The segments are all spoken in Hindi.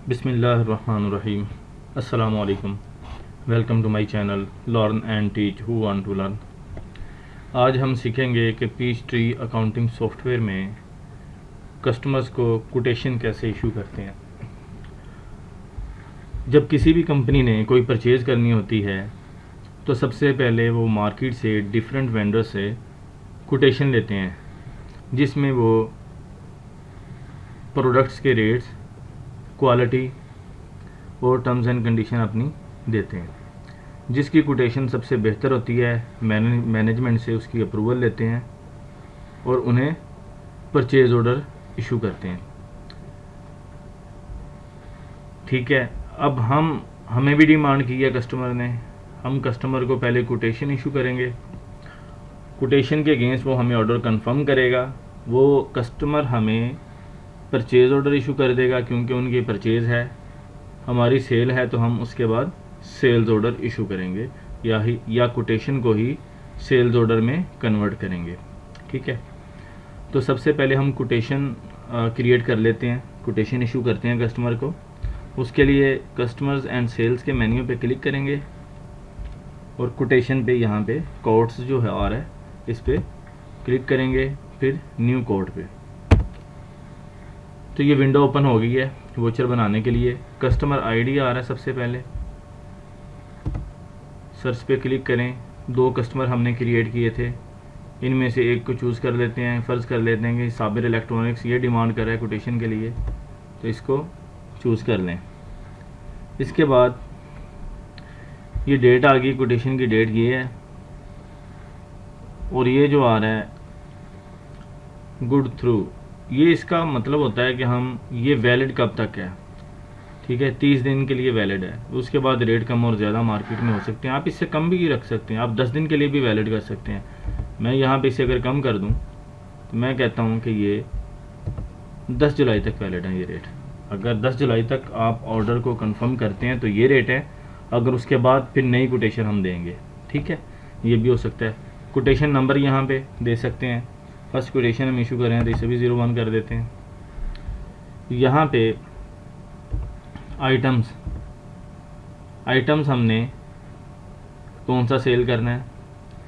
बिस्मिल्लाहिर्रहमानिर्रहीम। अस्सलामु अलैकुम। Welcome to my channel learn and teach who want to learn. आज हम सीखेंगे कि पीच ट्री अकाउंटिंग सॉफ्टवेयर में कस्टमर्स को कोटेशन कैसे इशू करते हैं। जब किसी भी कंपनी ने कोई परचेज़ करनी होती है तो सबसे पहले वो मार्केट से डिफरेंट वेंडर से कोटेशन लेते हैं, जिसमें वो प्रोडक्ट्स के रेट्स, क्वालिटी और टर्म्स एंड कंडीशन अपनी देते हैं। जिसकी कोटेशन सबसे बेहतर होती है मैनेजमेंट से उसकी अप्रूवल लेते हैं और उन्हें परचेज़ ऑर्डर इशू करते हैं। ठीक है, अब हमें भी डिमांड की है कस्टमर ने, हम कस्टमर को पहले कोटेशन इशू करेंगे। कोटेशन के अगेंस्ट वो हमें ऑर्डर कंफर्म करेगा, वो कस्टमर हमें परचेज़ ऑर्डर इशू कर देगा क्योंकि उनकी परचेज़ है, हमारी सेल है, तो हम उसके बाद सेल्स ऑर्डर इशू करेंगे या कोटेशन को ही सेल्स ऑर्डर में कन्वर्ट करेंगे। ठीक है, तो सबसे पहले हम कोटेशन क्रिएट कर लेते हैं, कोटेशन इशू करते हैं कस्टमर को। उसके लिए कस्टमर्स एंड सेल्स के मेन्यू पे क्लिक करेंगे और कोटेशन पे यहाँ पे कोड्स जो है आ रहा है इस पर क्लिक करेंगे, फिर न्यू कोड पे। तो ये विंडो ओपन हो गई है वोचर बनाने के लिए। कस्टमर आईडी आ रहा है, सबसे पहले सर्च पे क्लिक करें। 2 कस्टमर हमने क्रिएट किए थे, इनमें से एक को चूज़ कर लेते हैं। फ़र्ज़ कर लेते हैं कि साबिर इलेक्ट्रॉनिक्स ये डिमांड कर रहा है कोटेशन के लिए, तो इसको चूज़ कर लें। इसके बाद ये डेट आ गई, कोटेशन की डेट ये है, और ये जो आ रहा है गुड थ्रू, ये इसका मतलब होता है कि हम ये वैलिड कब तक है। ठीक है, 30 दिन के लिए वैलिड है। उसके बाद रेट कम और ज़्यादा मार्केट में हो सकते हैं, आप इससे कम भी रख सकते हैं, आप 10 दिन के लिए भी वैलिड कर सकते हैं। मैं यहाँ पे इसे अगर कम कर दूँ तो मैं कहता हूँ कि ये 10 जुलाई तक वैलिड है ये रेट। अगर 10 जुलाई तक आप ऑर्डर को कंफर्म करते हैं तो ये रेट है, अगर उसके बाद फिर नई कोटेशन हम देंगे। ठीक है, ये भी हो सकता है। कोटेशन नंबर यहाँ पे दे सकते हैं। फर्स्ट कोटेशन हम इशू करें तो इसे भी 01 कर देते हैं। यहाँ पे आइटम्स हमने कौन सा सेल करना है,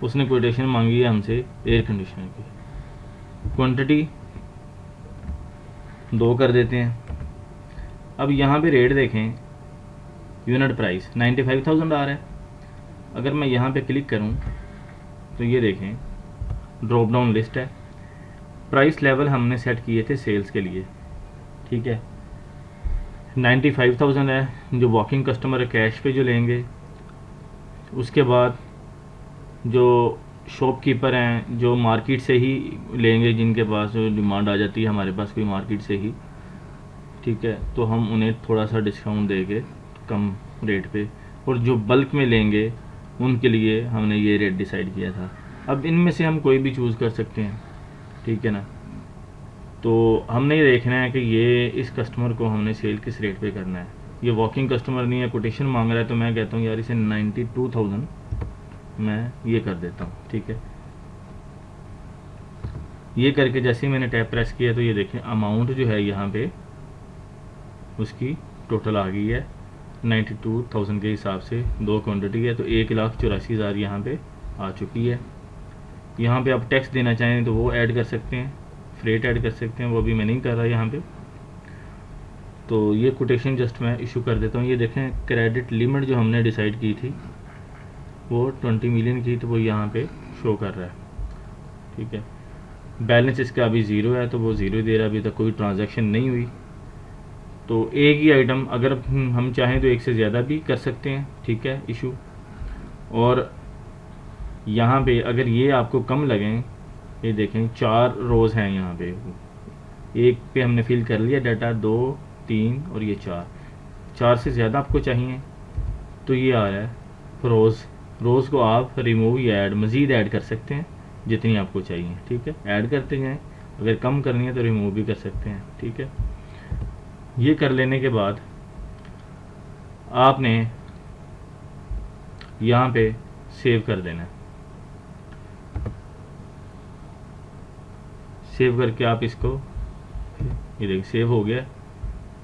उसने कोटेशन मांगी है हमसे एयर कंडीशनर की। क्वांटिटी 2 कर देते हैं। अब यहाँ पे रेट देखें, यूनिट प्राइस 95,000 आ रहा है। अगर मैं यहाँ पे क्लिक करूँ तो ये देखें ड्रॉप डाउन लिस्ट है। प्राइस लेवल हमने सेट किए थे सेल्स के लिए। ठीक है, 95,000 है जो वॉकिंग कस्टमर है, कैश पे जो लेंगे। उसके बाद जो शॉपकीपर हैं जो मार्केट से ही लेंगे, जिनके पास जो डिमांड आ जाती है हमारे पास कोई मार्केट से ही, ठीक है, तो हम उन्हें थोड़ा सा डिस्काउंट देंगे कम रेट पे। और जो बल्क में लेंगे उनके लिए हमने ये रेट डिसाइड किया था। अब इनमें से हम कोई भी चूज़ कर सकते हैं, ठीक है ना। तो हमने ये देखना है कि ये इस कस्टमर को हमने सेल किस रेट पे करना है। ये वॉकिंग कस्टमर नहीं है, कोटेशन मांग रहा है, तो मैं कहता हूँ यार इसे 92,000 मैं ये कर देता हूँ। ठीक है, ये करके जैसे ही मैंने टैप प्रेस किया तो ये देखें अमाउंट जो है यहाँ पे उसकी टोटल आ गई है 92,000 के हिसाब से। 2 क्वान्टिटी है तो 1,84,000 यहाँ पे आ चुकी है। यहाँ पे आप टैक्स देना चाहें तो वो ऐड कर सकते हैं, फ्रेट ऐड कर सकते हैं, वो भी मैं नहीं कर रहा यहाँ पे। तो ये कोटेशन जस्ट मैं इशू कर देता हूँ। ये देखें क्रेडिट लिमिट जो हमने डिसाइड की थी वो 20 मिलियन की, तो वो यहाँ पे शो कर रहा है। ठीक है, बैलेंस इसका अभी 0 है तो वो 0 दे रहा है, अभी तक कोई ट्रांजैक्शन नहीं हुई। तो एक ही आइटम अगर हम चाहें तो एक से ज़्यादा भी कर सकते हैं। ठीक है, इशू। और यहाँ पे अगर ये आपको कम लगें, ये देखें 4 रोज़ हैं यहाँ पे, एक पे हमने फिल कर लिया डाटा, 2, 3 और ये 4 से ज़्यादा आपको चाहिए तो ये आ रहा है रोज़ को आप रिमूव या ऐड मज़ीद ऐड कर सकते हैं जितनी आपको चाहिए। ठीक है, ऐड करते जाएं, अगर कम करनी है तो रिमूव भी कर सकते हैं। ठीक है, ये कर लेने के बाद आपने यहाँ पे सेव कर देना है। सेव करके आप इसको, ये देखिए सेव हो गया।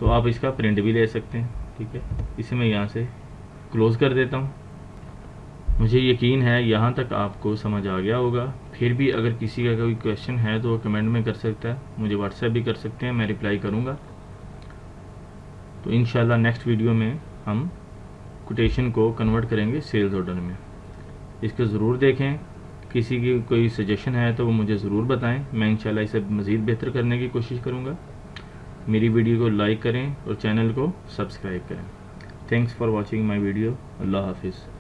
तो आप इसका प्रिंट भी ले सकते हैं। ठीक है, इसे मैं यहाँ से क्लोज़ कर देता हूँ। मुझे यकीन है यहाँ तक आपको समझ आ गया होगा। फिर भी अगर किसी का कोई क्वेश्चन है तो वो कमेंट में कर सकता है, मुझे व्हाट्सएप भी कर सकते हैं, मैं रिप्लाई करूँगा। तो इंशाल्लाह नेक्स्ट वीडियो में हम कोटेशन को कन्वर्ट करेंगे सेल्स ऑर्डर में। इसको ज़रूर देखें। किसी की कोई सजेशन है तो वो मुझे ज़रूर बताएं, मैं इंशाल्लाह इसे मज़ीद बेहतर करने की कोशिश करूँगा। मेरी वीडियो को लाइक करें और चैनल को सब्सक्राइब करें। Thanks for watching my video. अल्लाह हाफिज़।